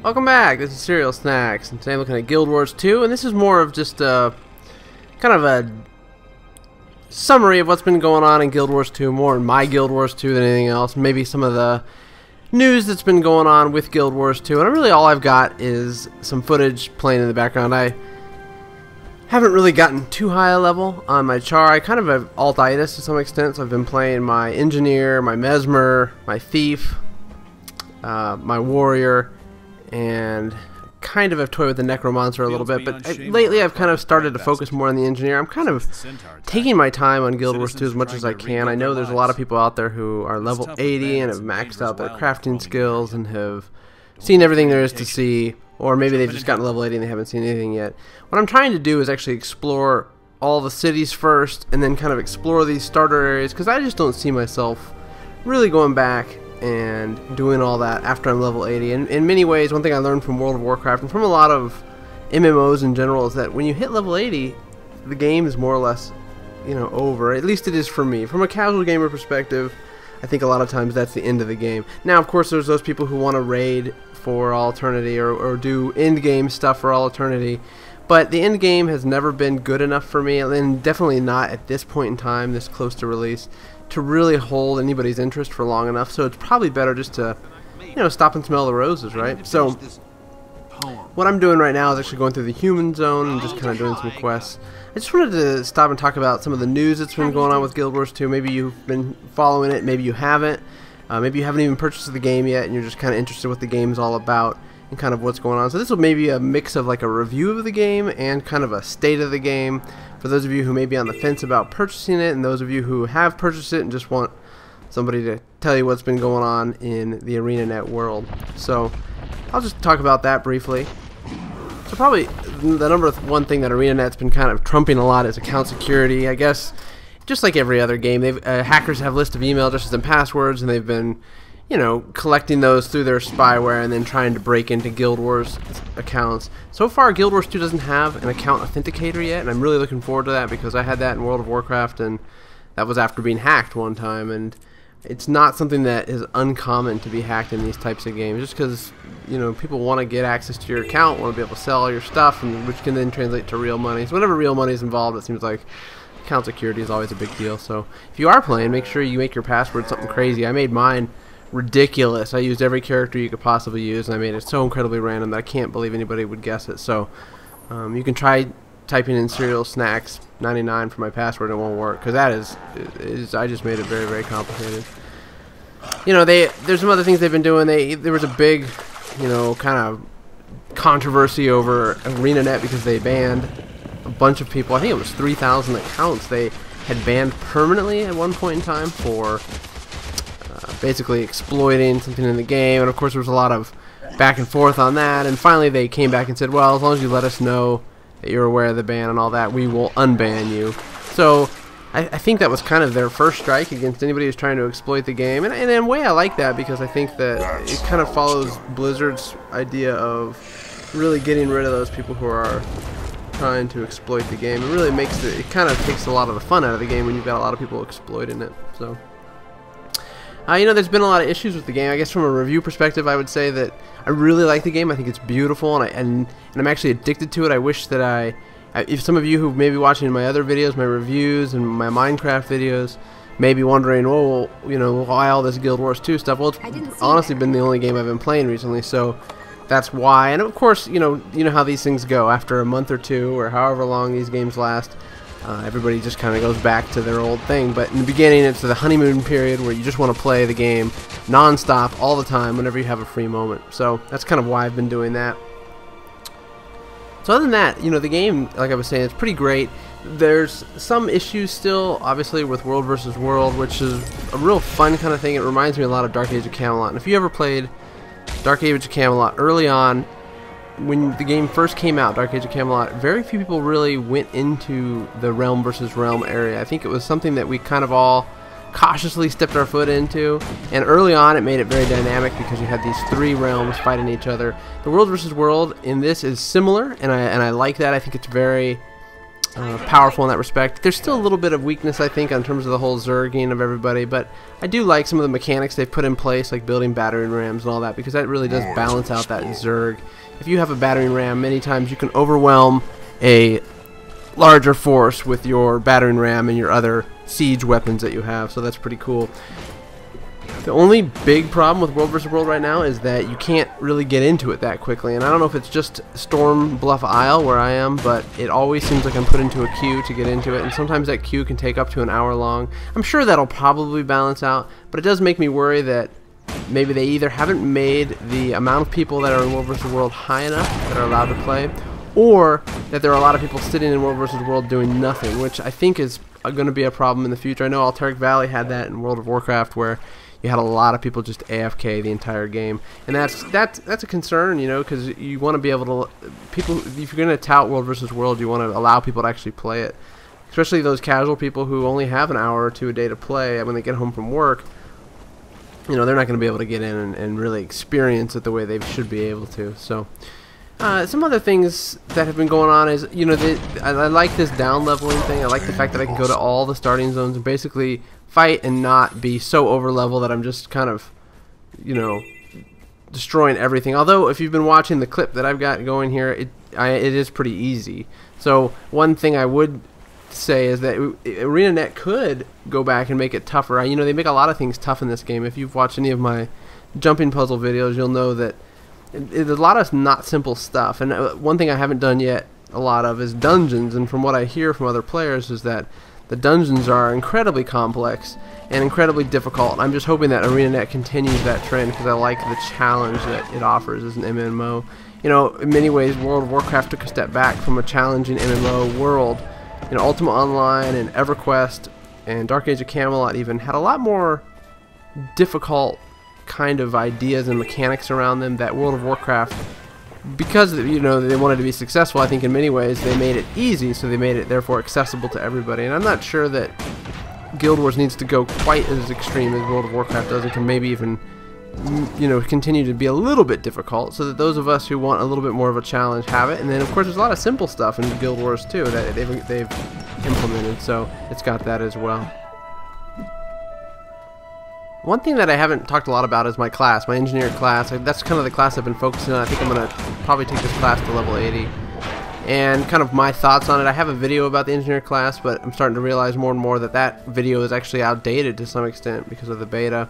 Welcome back, this is CerealSnax, and today I'm looking at Guild Wars 2, and this is more of just a kind of a summary of what's been going on in Guild Wars 2, more in my Guild Wars 2 than anything else, maybe some of the news that's been going on with Guild Wars 2, and really all I've got is some footage playing in the background. I haven't really gotten too high a level on my char. I kind of have alt-itis to some extent, so I've been playing my Engineer, my Mesmer, my Thief, my Warrior, and kind of have toyed with the Necromancer a little bit, but lately I've kind of started to focus more on the Engineer. I'm kind of taking my time on Guild Wars 2 as much as I can. I know there's a lot of people out there who are level 80 and have maxed out their crafting skills and have seen everything there is to see, or maybe they've just gotten level 80 and they haven't seen anything yet. What I'm trying to do is actually explore all the cities first and then kind of explore these starter areas, because I just don't see myself really going back and doing all that after I'm level 80. And in many ways, one thing I learned from World of Warcraft and from a lot of MMOs in general is that when you hit level 80, the game is more or less, over. At least it is for me. From a casual gamer perspective, I think a lot of times that's the end of the game. Now, of course, there's those people who want to raid for all eternity or do end game stuff for all eternity, but the end game has never been good enough for me, and definitely not at this point in time, this close to release, to really hold anybody's interest for long enough. So it's probably better just to, stop and smell the roses, right? So what I'm doing right now is actually going through the human zone and just kind of doing some quests. I just wanted to stop and talk about some of the news that's been going on with Guild Wars 2. Maybe you've been following it, maybe you haven't. Maybe you haven't even purchased the game yet and you're just kind of interested in what the game is all about and kind of what's going on. So this will maybe a mix of like a review of the game and kind of a state of the game for those of you who may be on the fence about purchasing it, and those of you who have purchased it and just want somebody to tell you what's been going on in the ArenaNet world. So I'll just talk about that briefly. So probably the number one thing that ArenaNet's been kind of trumping a lot is account security. I guess just like every other game, hackers have lists of email addresses and passwords, and they've been collecting those through their spyware and then trying to break into Guild Wars accounts. So far, Guild Wars 2 doesn't have an account authenticator yet, and I'm really looking forward to that because I had that in World of Warcraft, and that was after being hacked one time, and it's not something that is uncommon to be hacked in these types of games, just because, people want to get access to your account, want to be able to sell all your stuff, and which can then translate to real money. So whenever real money is involved, it seems like account security is always a big deal. So if you are playing, make sure you make your password something crazy. I made mine ridiculous. I used every character you could possibly use, and I made it so incredibly random that I can't believe anybody would guess it. So you can try typing in CerealSnax 99 for my password, and it won't work, because that is I just made it very, very complicated. There's some other things they've been doing. There was a big kind of controversy over ArenaNet because they banned a bunch of people. I think it was 3,000 accounts they had banned permanently at one point in time for basically exploiting something in the game, and of course there was a lot of back and forth on that, and finally they came back and said, well, as long as you let us know that you're aware of the ban and all that, we will unban you. So I think that was kind of their first strike against anybody who's trying to exploit the game, and in a way I like that, because I think that it kind of follows Blizzard's idea of really getting rid of those people who are trying to exploit the game. It really makes it kind of takes a lot of the fun out of the game when you've got a lot of people exploiting it. So there's been a lot of issues with the game. I guess from a review perspective, I would say that I really like the game. I think it's beautiful, and I'm actually addicted to it. I wish that if some of you who may be watching my other videos, my reviews and my Minecraft videos, may be wondering, well, why all this Guild Wars 2 stuff? Well, it's honestly been the only game I've been playing recently, so that's why. And of course, you know how these things go. After a month or two, or however long these games last, everybody just kind of goes back to their old thing. But in the beginning, it's the honeymoon period where you just want to play the game non-stop all the time whenever you have a free moment. So that's kind of why I've been doing that. So other than that, the game, like I was saying, it's pretty great. There's some issues still, obviously, with World vs. World, which is a real fun kind of thing. It reminds me a lot of Dark Age of Camelot. And if you ever played Dark Age of Camelot early on, when the game first came out, Dark Age of Camelot, very few people really went into the Realm versus Realm area. I think it was something that we kind of all cautiously stepped our foot into, and early on it made it very dynamic because you had these three realms fighting each other. The World versus World in this is similar, and I like that. I think it's very powerful in that respect. There's still a little bit of weakness, I think, in terms of the whole zerging of everybody, but I do like some of the mechanics they've put in place, like building battering rams and all that, because that really does balance out that zerg. If you have a battering ram, many times you can overwhelm a larger force with your battering ram and your other siege weapons that you have, so that's pretty cool. The only big problem with World vs. World right now is that you can't really get into it that quickly, and I don't know if it's just Storm Bluff Isle where I am, but it always seems like I'm put into a queue to get into it, and sometimes that queue can take up to an hour long. I'm sure that'll probably balance out, but it does make me worry that maybe they either haven't made the amount of people that are in World vs. World high enough that are allowed to play, or that there are a lot of people sitting in World vs. World doing nothing, which I think is going to be a problem in the future. I know Altaric Valley had that in World of Warcraft, where you had a lot of people just AFK the entire game, and that's a concern, you know, because you want to be able to if you're going to tout World vs. World, you want to allow people to actually play it, especially those casual people who only have an hour or two a day to play when they get home from work. You know, they're not going to be able to get in and really experience it the way they should be able to. So some other things that have been going on is, you know, I like this down leveling thing. I like the fact that I can go to all the starting zones and basically fight and not be so over level that I'm just kind of, you know, destroying everything. Although if you've been watching the clip that I've got going here, it is pretty easy. So one thing I would say is that ArenaNet could go back and make it tougher. You know, they make a lot of things tough in this game. If you've watched any of my jumping puzzle videos, you'll know that there's a lot of not simple stuff. And one thing I haven't done yet a lot of is dungeons, and from what I hear from other players is that the dungeons are incredibly complex and incredibly difficult. I'm just hoping that ArenaNet continues that trend, because I like the challenge that it offers as an MMO. You know, in many ways, World of Warcraft took a step back from a challenging MMO world. You know, Ultima Online and EverQuest and Dark Age of Camelot even had a lot more difficult kind of ideas and mechanics around them that World of Warcraft, because, you know, they wanted to be successful, I think in many ways they made it easy, so they made it therefore accessible to everybody. And I'm not sure that Guild Wars needs to go quite as extreme as World of Warcraft does. It can maybe even, you know, continue to be a little bit difficult, so that those of us who want a little bit more of a challenge have it. And then of course there's a lot of simple stuff in Guild Wars too that they've implemented, so it's got that as well. One thing that I haven't talked a lot about is my class, my engineer class. That's kind of the class I've been focusing on. I think I'm going to probably take this class to level 80. And kind of my thoughts on it. I have a video about the engineer class, but I'm starting to realize more and more that that video is actually outdated to some extent because of the beta.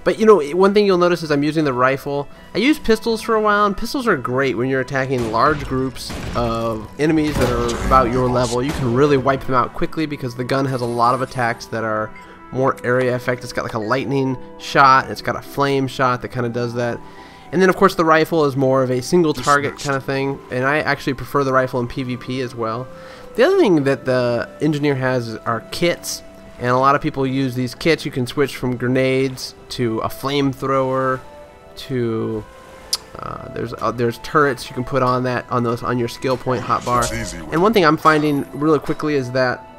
But, you know, one thing you'll notice is I'm using the rifle. I used pistols for a while, and pistols are great when you're attacking large groups of enemies that are about your level. You can really wipe them out quickly because the gun has a lot of attacks that are more area effect. It's got like a lightning shot, it's got a flame shot that kind of does that. And then of course the rifle is more of a single target kind of thing, and I actually prefer the rifle in PvP as well. The other thing that the engineer has are kits, and a lot of people use these kits. You can switch from grenades to a flamethrower to there's turrets you can put on on your skill point hotbar. And one thing I'm finding really quickly is that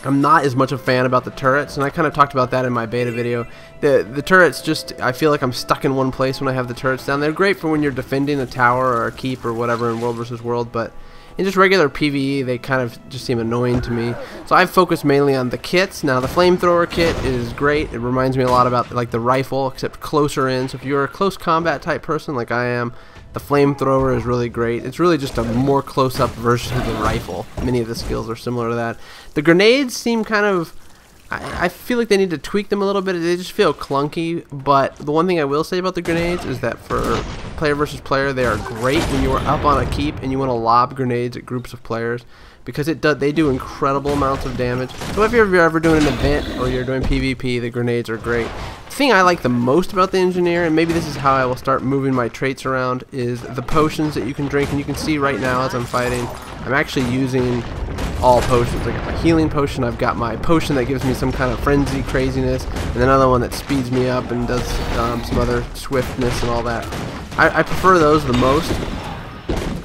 I'm not as much a fan about the turrets, and I kind of talked about that in my beta video. The turrets, just, I feel like I'm stuck in one place when I have the turrets down. They're great for when you're defending a tower or a keep or whatever in World vs. World, but in just regular PvE, they kind of just seem annoying to me. So I've focused mainly on the kits. Now the flamethrower kit is great. It reminds me a lot about like the rifle, except closer in. So if you're a close combat type person like I am, the flamethrower is really great. It's really just a more close-up version of the rifle. Many of the skills are similar to that. The grenades seem kind of, I feel like they need to tweak them a little bit. They just feel clunky, but the one thing I will say about the grenades is that for player versus player, they are great when you are up on a keep and you want to lob grenades at groups of players, because they do incredible amounts of damage. So if you're ever doing an event or you're doing PvP, the grenades are great. The thing I like the most about the engineer, and maybe this is how I will start moving my traits around, is the potions that you can drink. And you can see right now as I'm fighting, I'm actually using all potions. I got my healing potion, I've got my potion that gives me some kind of frenzy craziness, and another one that speeds me up and does some other swiftness and all that. I prefer those the most,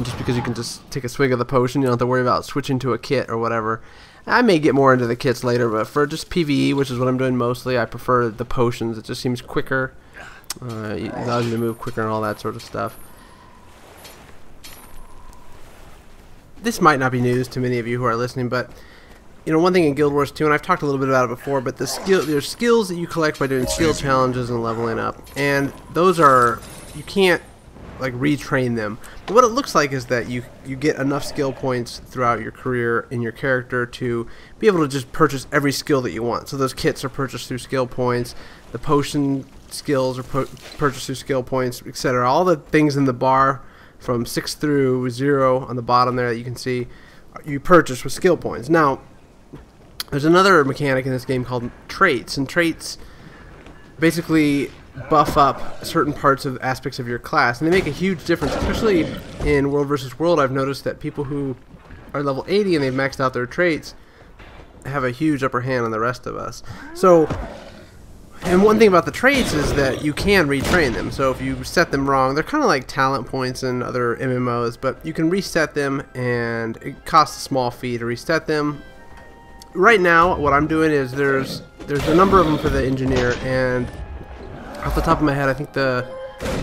just because you can just take a swig of the potion. You don't have to worry about switching to a kit or whatever. I may get more into the kits later, but for just PvE, which is what I'm doing mostly, I prefer the potions. It just seems quicker. It allows you to move quicker and all that sort of stuff. this might not be news to many of you who are listening, but you know, one thing in Guild Wars 2, and I've talked a little bit about it before, but there's skills that you collect by doing skill challenges and leveling up, and those are, you can't like retrain them. But what it looks like is that you get enough skill points throughout your career in your character to be able to just purchase every skill that you want. So those kits are purchased through skill points, the potion skills are purchased through skill points, etc. All the things in the bar from 6 through 0 on the bottom there that you can see, you purchase with skill points. Now, there's another mechanic in this game called traits, and traits basically buff up certain parts of aspects of your class, and they make a huge difference, especially in World vs. World. I've noticed that people who are level 80 and they've maxed out their traits have a huge upper hand on the rest of us. So, and one thing about the traits is that you can retrain them. So if you set them wrong, they're kind of like talent points in other MMOs, but you can reset them, and it costs a small fee to reset them. Right now, what I'm doing is there's a number of them for the engineer, and off the top of my head, I think the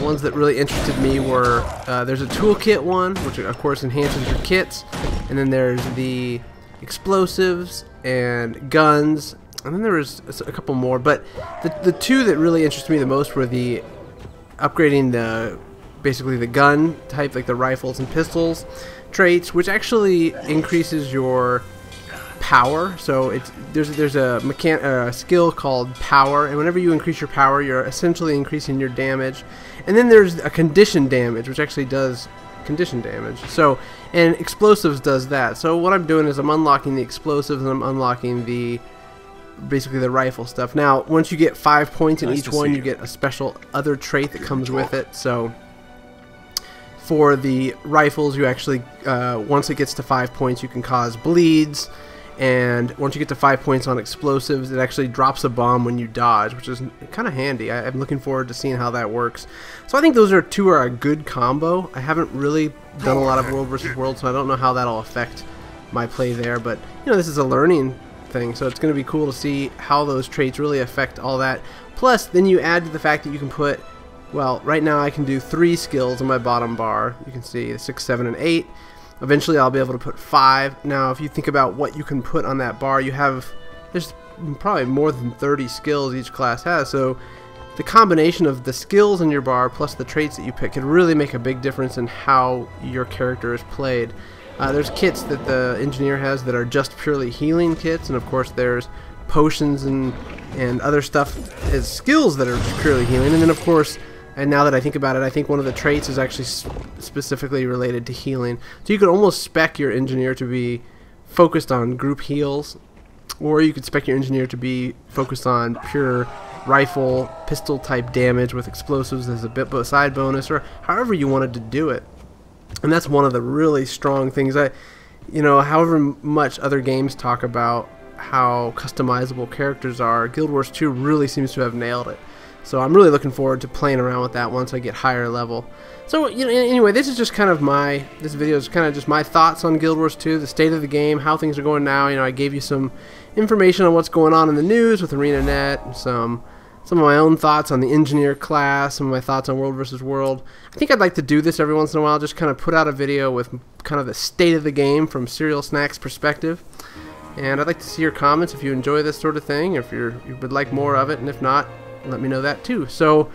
ones that really interested me were there's a toolkit one, which of course enhances your kits, and then there's the explosives and guns, and then there was a couple more. But the two that really interested me the most were the upgrading basically the gun type, like the rifles and pistols traits, which actually increases your power. So there's a skill called power, and whenever you increase your power, you're essentially increasing your damage. And then there's a condition damage, which actually does condition damage. So, and explosives does that. So what I'm doing is I'm unlocking the explosives, and I'm unlocking basically the rifle stuff. Now, once you get 5 points in each one, you get a special other trait that comes with it. So for the rifles, you actually once it gets to 5 points, you can cause bleeds. And once you get to 5 points on explosives, it actually drops a bomb when you dodge, which is kind of handy. I'm looking forward to seeing how that works. So I think those two are a good combo. I haven't really done a lot of World vs. World, so I don't know how that'll affect my play there. But you know, this is a learning thing, so it's going to be cool to see how those traits really affect all that. Plus, then you add to the fact that you can put, well, right now I can do 3 skills on my bottom bar. You can see 6, 7, and 8. Eventually I'll be able to put 5. Now if you think about what you can put on that bar, there's probably more than 30 skills each class has, so the combination of the skills in your bar plus the traits that you pick could really make a big difference in how your character is played. There's kits that the engineer has that are just purely healing kits, and of course there's potions and other stuff as skills that are purely healing, and then of course, and now that I think about it, I think one of the traits is actually specifically related to healing. So you could almost spec your engineer to be focused on group heals, or you could spec your engineer to be focused on pure rifle, pistol type damage with explosives as a side bonus, or however you wanted to do it. And that's one of the really strong things. However much other games talk about how customizable characters are, Guild Wars 2 really seems to have nailed it. So I'm really looking forward to playing around with that once I get higher level. So anyway, this is just kind of this video is kind of just my thoughts on Guild Wars 2, the state of the game, how things are going now. I gave you some information on what's going on in the news with ArenaNet, and some of my own thoughts on the engineer class, some of my thoughts on World vs. World. I think I'd like to do this every once in a while, just kind of put out a video with kind of the state of the game from CerealSnax perspective. And I'd like to see your comments if you enjoy this sort of thing, or if you would like more of it, and if not, let me know that too. So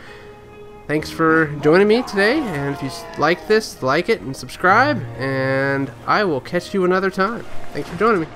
thanks for joining me today, and if you like this, like it and subscribe, and I will catch you another time. Thanks for joining me.